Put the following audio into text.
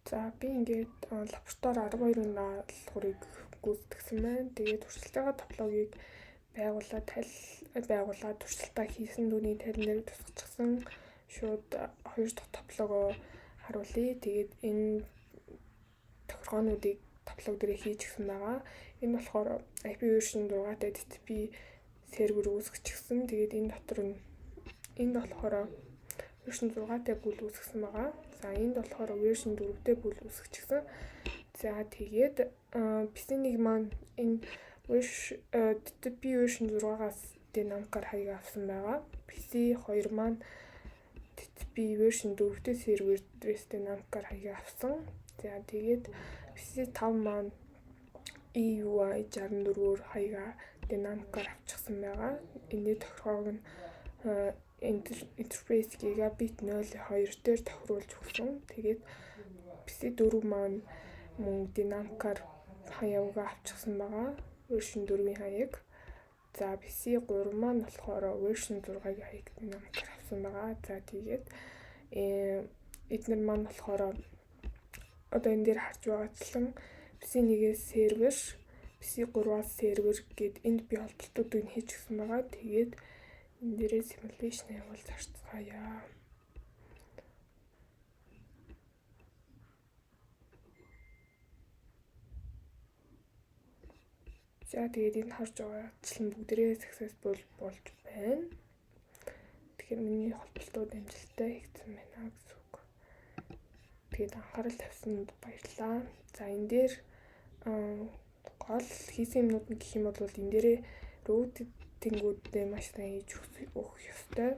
За би ингээд лаборатори 12 даалгаврыг гүйцэтгэсэн байна. Тэгээд туршлагын топологийг байгуулаад туршлагаа хийсэн түүний тайлбарыг тусгачихсан. Шууд 2 дахь топологоо харуулъя. Тэгээд энэ тохиргоонуудыг тополог дээр хийчихсэн байгаа. Энэ болохоор IP version 6-тай TCP сервер үүсгэчихсэн. Тэгээд энд болохоор version 6-тай бүл үүсгэсэн байгаа. За энд болохоор version 4-тэй бүл үүсгэчихсэн. За тэгээд PC1 маань энэ TCP version 6-аас динамикаар хаяг авсан байгаа. PC2 маань TCP version 4-тэй серверээс динамикаар хаяг авсан. За тэгээд PC5 маань EUI 64-оор хаяга динамикаар авчихсан байгаа. Энэний тохиргоог нь интерфейс гигабит 0.2 дээр тохируулж өгсөн. Тэгээд PC4 маань мөн динамикаар хаягаа авчихсан байгаа. Version 4-ийн хаяг. За PC3 маань болохоор version 6-гийн хаяг динамикаар авсан байгаа. За тэгээд эдгээр маань болохоор одоо энэ дээр харж байгаачлан PC1-ээс сервер, PC3-аас сервер гэд энд би холболтуудыг хийчихсэн байгаа. Тэгээд энэ дээрээ simulation явуул зарцгаая. За тэгээд энэ харж байгаачлан бүгдээрээ successful болж байна. Тэгэхээр миний холболтууд амжилттай хийгдсэн байна гэсэн үг. Тэгээд анхаарал тавьсанд баярлалаа. За энэ дээр гол хийсэн юмнууд нь гэх юм бол энэ дээрээ routing-үүдээ маш сайн хийж өгөх ёстой.